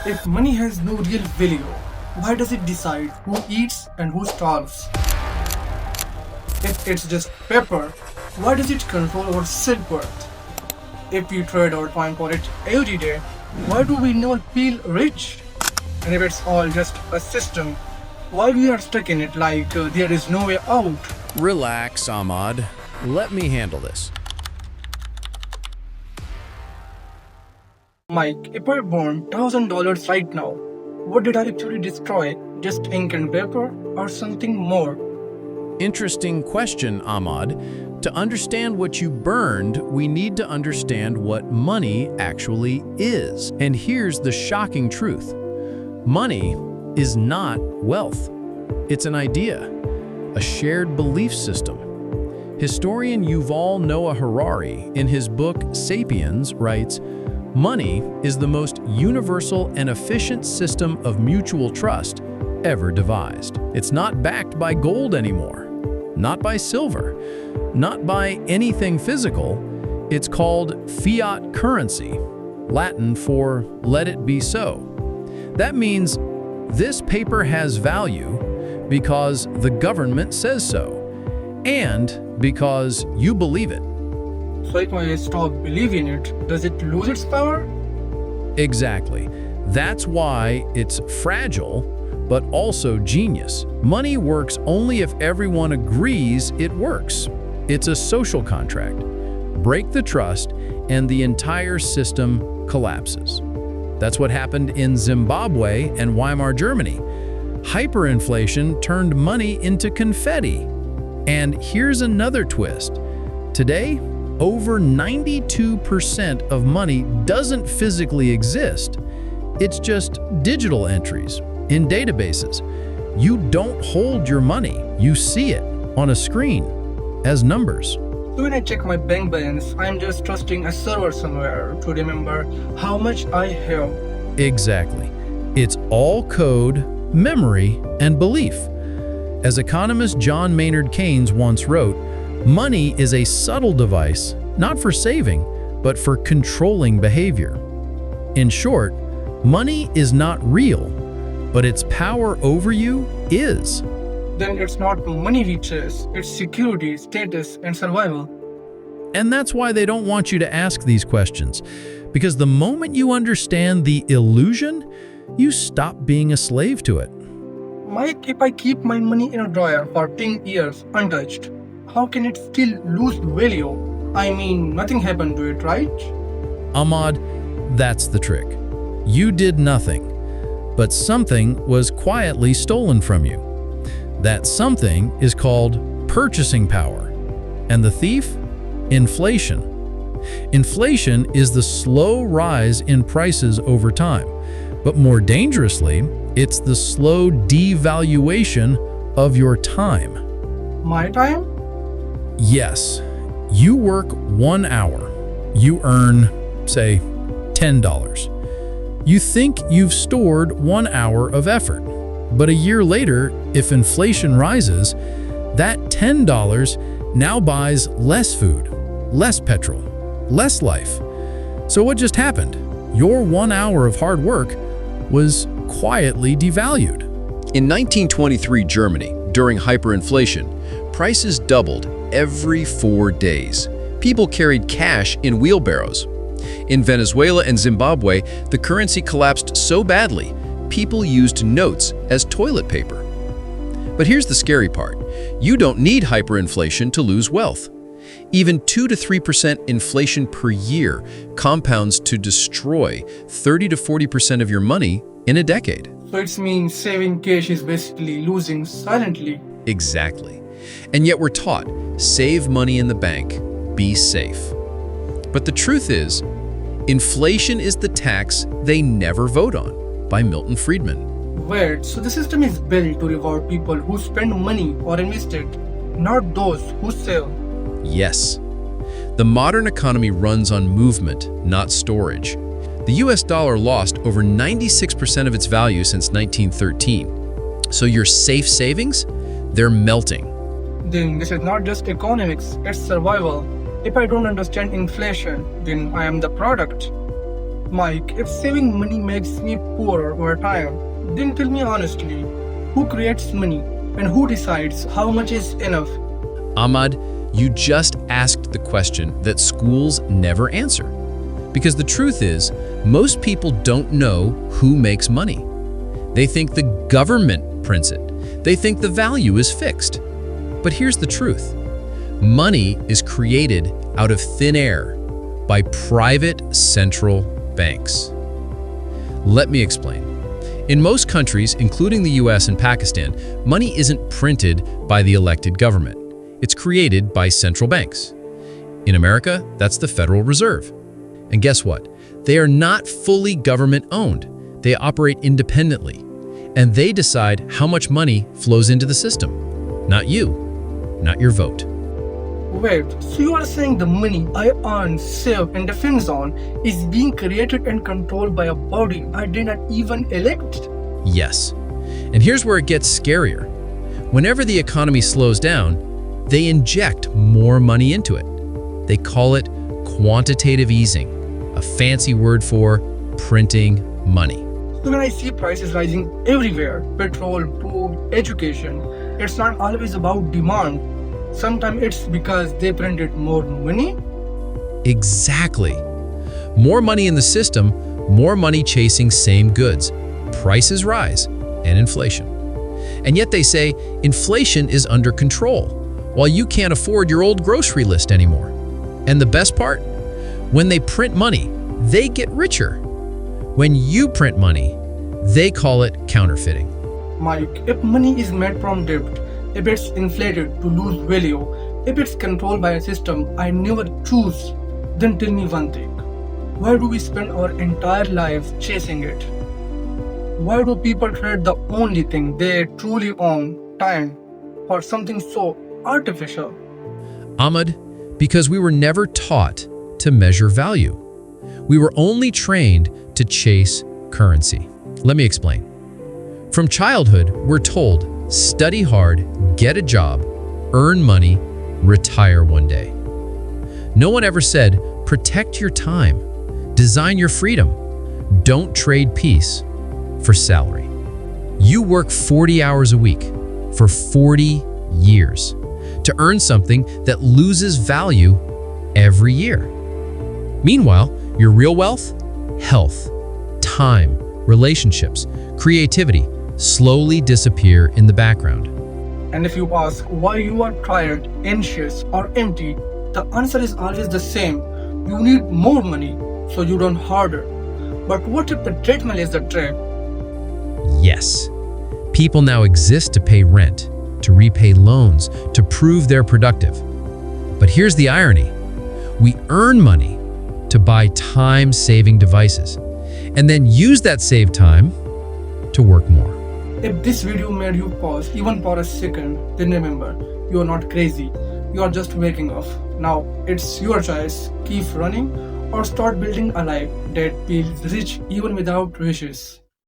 If money has no real value, why does it decide who eats and who starves? If it's just paper, why does it control our self-worth? If we trade our time for it every day, why do we never feel rich? And if it's all just a system, why we are stuck in it like there is no way out? Relax, Ahmad. Let me handle this. Mike, if I burn $1,000 right now, what did I actually destroy? Just ink and paper or something more? Interesting question, Ahmad. To understand what you burned, we need to understand what money actually is. And here's the shocking truth. Money is not wealth. It's an idea, a shared belief system. Historian Yuval Noah Harari, in his book *Sapiens*, writes, "Money is the most universal and efficient system of mutual trust ever devised. It's not backed by gold anymore, not by silver, not by anything physical. It's called fiat currency, Latin for let it be so. That means this paper has value because the government says so, and because you believe it." So if I stop believing it, does it lose its power? Exactly. That's why it's fragile, but also genius. Money works only if everyone agrees it works. It's a social contract. Break the trust, and the entire system collapses. That's what happened in Zimbabwe and Weimar Germany. Hyperinflation turned money into confetti. And here's another twist. Today, over 92% of money doesn't physically exist. It's just digital entries in databases. You don't hold your money. You see it on a screen as numbers. So when I check my bank balance, I'm just trusting a server somewhere to remember how much I have. Exactly. It's all code, memory, and belief. As economist John Maynard Keynes once wrote, money is a subtle device, not for saving, but for controlling behavior. In short, money is not real, but its power over you is. Then it's not money we chase, it's security, status, and survival. And that's why they don't want you to ask these questions, because the moment you understand the illusion, you stop being a slave to it. Mike, if I keep my money in a drawer for 10 years untouched, how can it still lose value? I mean, nothing happened to it, right? Ahmad, that's the trick. You did nothing, but something was quietly stolen from you. That something is called purchasing power. And the thief? Inflation. Inflation is the slow rise in prices over time. But more dangerously, it's the slow devaluation of your time. My time? Yes. You work 1 hour. You earn, say, $10. You think you've stored 1 hour of effort. But a year later, if inflation rises, that $10 now buys less food, less petrol, less life. So what just happened? Your 1 hour of hard work was quietly devalued. In 1923 Germany, during hyperinflation, prices doubled every 4 days. People carried cash in wheelbarrows. In Venezuela and Zimbabwe, the currency collapsed so badly, people used notes as toilet paper. But here's the scary part. You don't need hyperinflation to lose wealth. Even 2 to 3% inflation per year compounds to destroy 30 to 40% of your money in a decade. So it means saving cash is basically losing silently. Exactly. And yet we're taught, save money in the bank, be safe. But the truth is, inflation is the tax they never vote on, by Milton Friedman. Wait, so the system is built to reward people who spend money or invest it, not those who save. Yes. The modern economy runs on movement, not storage. The US dollar lost over 96% of its value since 1913. So your safe savings, they're melting. Then this is not just economics, it's survival. If I don't understand inflation, then I am the product. Mike, if saving money makes me poorer over time, then tell me honestly, who creates money and who decides how much is enough? Ahmad, you just asked the question that schools never answer. Because the truth is, most people don't know who makes money. They think the government prints it. They think the value is fixed. But here's the truth. Money is created out of thin air by private central banks. Let me explain. In most countries, including the US and Pakistan, money isn't printed by the elected government. It's created by central banks. In America, that's the Federal Reserve. And guess what? They are not fully government-owned. They operate independently. And they decide how much money flows into the system. Not you, not your vote. Wait, so you are saying the money I earn, save, and depends on is being created and controlled by a body I did not even elect? Yes. And here's where it gets scarier. Whenever the economy slows down, they inject more money into it. They call it quantitative easing, a fancy word for printing money. So when I see prices rising everywhere, petrol, food, education, it's not always about demand. Sometimes it's because they printed more money. Exactly. More money in the system, more money chasing same goods. Prices rise, and inflation. And yet they say inflation is under control, while you can't afford your old grocery list anymore. And the best part? When they print money, they get richer. When you print money, they call it counterfeiting. Mike, if money is made from debt, if it's inflated to lose value, if it's controlled by a system I never choose, then tell me one thing. Why do we spend our entire lives chasing it? Why do people trade the only thing they truly own, time, for something so artificial? Ahmad, because we were never taught to measure value. We were only trained to chase currency. Let me explain. From childhood, we're told, study hard, get a job, earn money, retire one day. No one ever said, protect your time, design your freedom, don't trade peace for salary. You work 40 hours a week for 40 years to earn something that loses value every year. Meanwhile, your real wealth, health, time, relationships, creativity slowly disappear in the background. And if you ask why you are tired, anxious, or empty, the answer is always the same. You need more money, so you don't harder. But what if the treadmill is the trap? Yes. People now exist to pay rent, to repay loans, to prove they're productive. But here's the irony. We earn money to buy time-saving devices, and then use that saved time to work more. If this video made you pause even for a second, then remember, you are not crazy. You are just waking up. Now, it's your choice. Keep running or start building a life that feels rich even without wishes.